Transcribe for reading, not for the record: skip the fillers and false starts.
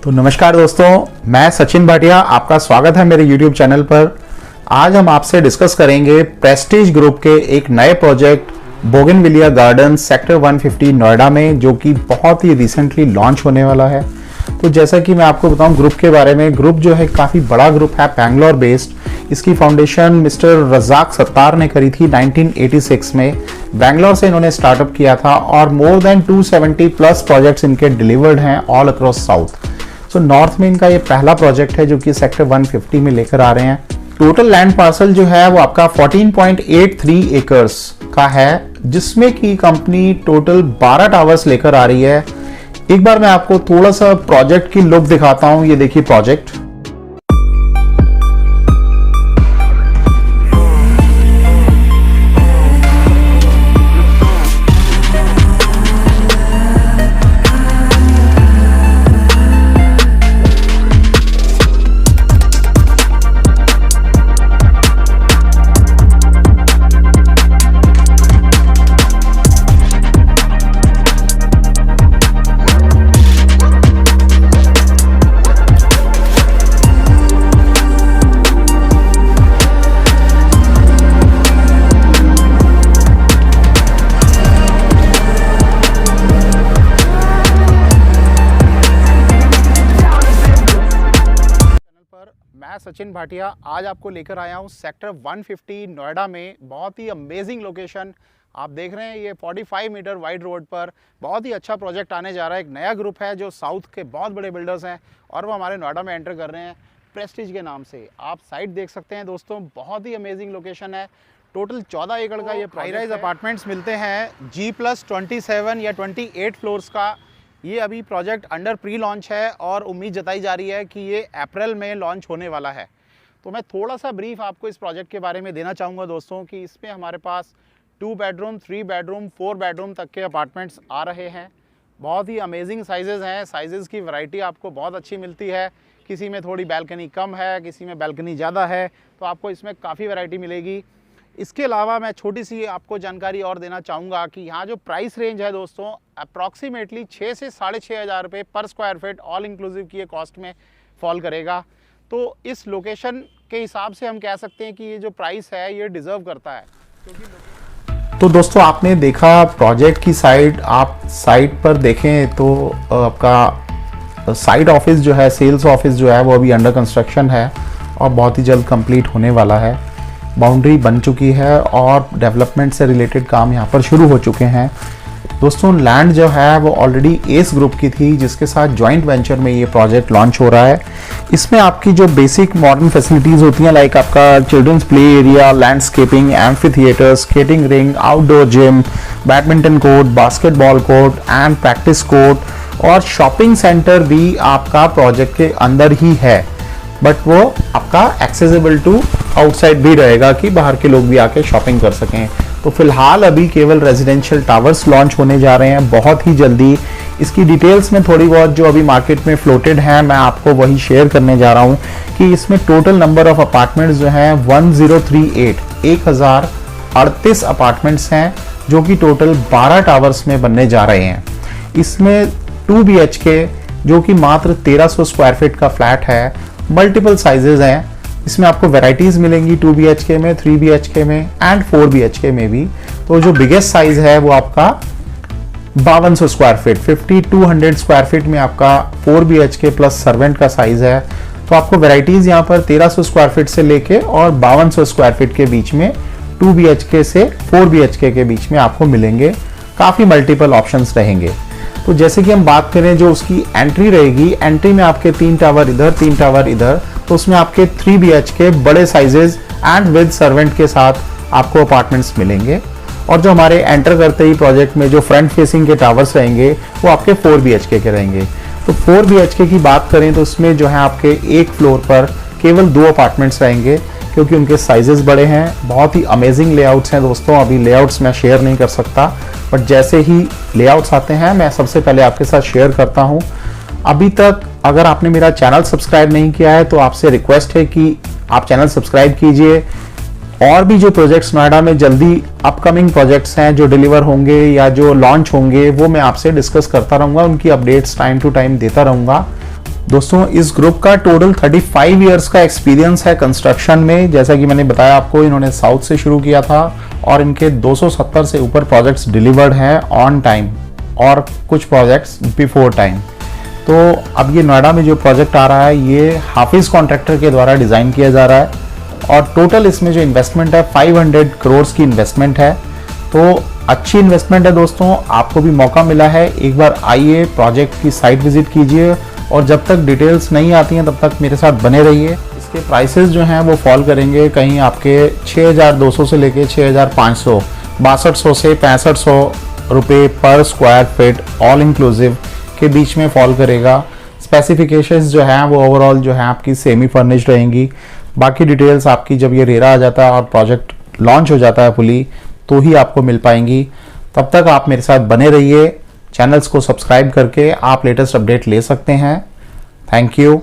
तो नमस्कार दोस्तों, मैं सचिन भाटिया, आपका स्वागत है मेरे YouTube चैनल पर। आज हम आपसे डिस्कस करेंगे प्रेस्टीज ग्रुप के एक नए project bougainvillea garden sector 150 Noida में, जो कि बहुत ही रिसेंटली लॉन्च होने वाला है। तो जैसा कि मैं आपको बताऊं ग्रुप के बारे में, ग्रुप जो है काफ़ी बड़ा ग्रुप है, बैंगलोर बेस्ड। इसकी फाउंडेशन मिस्टर रज़ाक सत्तार ने करी थी 1986 में। बैंगलोर से इन्होंने स्टार्टअप किया था और मोर देन 270 प्लस प्रोजेक्ट्स इनके डिलीवर्ड हैं ऑल अक्रॉस साउथ। तो नॉर्थ में इनका ये पहला प्रोजेक्ट है जो कि सेक्टर 150 में लेकर आ रहे हैं। टोटल लैंड पार्सल जो है वो आपका 14.83 एकर्स का है, जिसमें की कंपनी टोटल 12 टावर्स लेकर आ रही है। एक बार मैं आपको थोड़ा सा प्रोजेक्ट की लुक दिखाता हूं। ये देखिए प्रोजेक्ट। मैं सचिन भाटिया आज आपको लेकर आया हूँ सेक्टर 150 नोएडा में। बहुत ही अमेजिंग लोकेशन आप देख रहे हैं। ये 45 मीटर वाइड रोड पर बहुत ही अच्छा प्रोजेक्ट आने जा रहा है। एक नया ग्रुप है जो साउथ के बहुत बड़े बिल्डर्स हैं और वो हमारे नोएडा में एंटर कर रहे हैं प्रेस्टीज के नाम से। आप साइट देख सकते हैं दोस्तों, बहुत ही अमेजिंग लोकेशन है। टोटल 14 एकड़ का ये हाई राइज अपार्टमेंट्स मिलते हैं G+27 या 28 फ्लोर्स का। ये अभी प्रोजेक्ट अंडर प्री लॉन्च है और उम्मीद जताई जा रही है कि ये अप्रैल में लॉन्च होने वाला है। तो मैं थोड़ा सा ब्रीफ आपको इस प्रोजेक्ट के बारे में देना चाहूँगा दोस्तों कि इसमें हमारे पास 2 बेडरूम, 3 बेडरूम, 4 बेडरूम तक के अपार्टमेंट्स आ रहे हैं। बहुत ही अमेजिंग साइजेज़ हैं। साइजेज़ की वैरायटी आपको बहुत अच्छी मिलती है। किसी में थोड़ी बैल्कनी कम है, किसी में बैल्कनी ज़्यादा है, तो आपको इसमें काफ़ी वैरायटी मिलेगी। इसके अलावा मैं छोटी सी आपको जानकारी और देना चाहूँगा कि यहाँ जो प्राइस रेंज है दोस्तों, अप्रॉक्सीमेटली 6 से 6,500 हज़ार रुपये पर स्क्वायर फीट ऑल इंक्लूसिव की ये कॉस्ट में फॉल करेगा। तो इस लोकेशन के हिसाब से हम कह सकते हैं कि ये जो प्राइस है ये डिज़र्व करता है। तो दोस्तों आपने देखा प्रोजेक्ट की साइट, आप साइट पर देखें तो आपका साइट ऑफिस जो है, सेल्स ऑफिस जो है वो अभी अंडर कंस्ट्रक्शन है और बहुत ही जल्द कंप्लीट होने वाला है। बाउंड्री बन चुकी है और डेवलपमेंट से रिलेटेड काम यहाँ पर शुरू हो चुके हैं। दोस्तों लैंड जो है वो ऑलरेडी एस ग्रुप की थी, जिसके साथ जॉइंट वेंचर में ये प्रोजेक्ट लॉन्च हो रहा है। इसमें आपकी जो बेसिक मॉडर्न फैसिलिटीज़ होती हैं, लाइक आपका children's play area, landscaping, amphitheatre, skating ring, outdoor gym, badminton court, basketball court and practice court और शॉपिंग सेंटर भी आपका प्रोजेक्ट के अंदर ही है। बट वो आपका एक्सेसिबल टू आउटसाइड भी रहेगा कि बाहर के लोग भी आके शॉपिंग कर सकें। तो फिलहाल अभी केवल रेजिडेंशियल टावर्स लॉन्च होने जा रहे हैं बहुत ही जल्दी। इसकी डिटेल्स में थोड़ी बहुत जो अभी मार्केट में फ्लोटेड हैं, मैं आपको वही शेयर करने जा रहा हूं कि इसमें टोटल नंबर ऑफ अपार्टमेंट्स जो हैं 1038 अपार्टमेंट्स हैं, जो कि टोटल 12 टावर्स में बनने जा रहे हैं। इसमें 2 BHK जो कि मात्र 1300 स्क्वायर फीट का फ्लैट है, मल्टीपल साइजेज हैं। इसमें आपको वैरायटीज मिलेंगी 2 BHK में, 3 BHK में एंड 4 BHK में भी। तो जो बिगेस्ट साइज है वो आपका 5200 स्क्वायर फीट, 5200 स्क्वायर फीट में आपका 4 BHK प्लस सर्वेंट का साइज है। तो आपको वैरायटीज यहाँ पर 1300 स्क्वायर फीट से लेके और 5200 स्क्वायर फीट के बीच में 2 BHK से 4 BHK के बीच में आपको मिलेंगे। काफ़ी मल्टीपल ऑप्शंस रहेंगे। तो जैसे कि हम बात करें जो उसकी एंट्री रहेगी, एंट्री में आपके 3 टावर इधर, 3 टावर इधर, तो उसमें आपके 3 BHK बड़े साइजेस एंड विद सर्वेंट के साथ आपको अपार्टमेंट्स मिलेंगे। और जो हमारे एंटर करते ही प्रोजेक्ट में जो फ्रंट फेसिंग के टावर्स रहेंगे वो आपके 4 BHK के रहेंगे। तो 4 BHK की बात करें तो उसमें जो है आपके एक फ्लोर पर केवल 2 अपार्टमेंट्स रहेंगे, क्योंकि उनके साइजेस बड़े हैं। बहुत ही अमेजिंग लेआउट्स हैं दोस्तों। अभी लेआउट्स मैं शेयर नहीं कर सकता, बट जैसे ही लेआउट्स आते हैं मैं सबसे पहले आपके साथ शेयर करता हूं। अभी तक अगर आपने मेरा चैनल सब्सक्राइब नहीं किया है तो आपसे रिक्वेस्ट है कि आप चैनल सब्सक्राइब कीजिए। और भी जो प्रोजेक्ट्स नोएडा में जल्दी अपकमिंग प्रोजेक्ट्स हैं जो डिलीवर होंगे या जो लॉन्च होंगे वो मैं आपसे डिस्कस करता रहूँगा, उनकी अपडेट्स टाइम टू टाइम देता रहूँगा। दोस्तों इस ग्रुप का टोटल 35 इयर्स का एक्सपीरियंस है कंस्ट्रक्शन में। जैसा कि मैंने बताया आपको, इन्होंने साउथ से शुरू किया था और इनके 270 से ऊपर प्रोजेक्ट्स डिलीवर्ड हैं ऑन टाइम और कुछ प्रोजेक्ट्स बिफोर टाइम। तो अब ये नोएडा में जो प्रोजेक्ट आ रहा है ये हाफिज कॉन्ट्रैक्टर के द्वारा डिज़ाइन किया जा रहा है और टोटल इसमें जो इन्वेस्टमेंट है 500 करोड़ की इन्वेस्टमेंट है। तो अच्छी इन्वेस्टमेंट है दोस्तों, आपको भी मौका मिला है, एक बार आइए प्रोजेक्ट की साइट विजिट कीजिए और जब तक डिटेल्स नहीं आती हैं तब तक मेरे साथ बने रहिए। इसके प्राइसेस जो हैं वो फॉल करेंगे कहीं आपके 6200 से लेके 6500, 6200 से 6500 रुपये पर स्क्वायर फीट ऑल इंक्लूसिव के बीच में फॉल करेगा। स्पेसिफिकेशंस जो हैं वो ओवरऑल जो है आपकी सेमी फर्निश्ड रहेंगी। बाकी डिटेल्स आपकी जब ये रेरा आ जाता है और प्रोजेक्ट लॉन्च हो जाता है फुली तो ही आपको मिल पाएंगी। तब तक आप मेरे साथ बने रहिए, चैनल्स को सब्सक्राइब करके आप लेटेस्ट अपडेट ले सकते हैं। Thank you.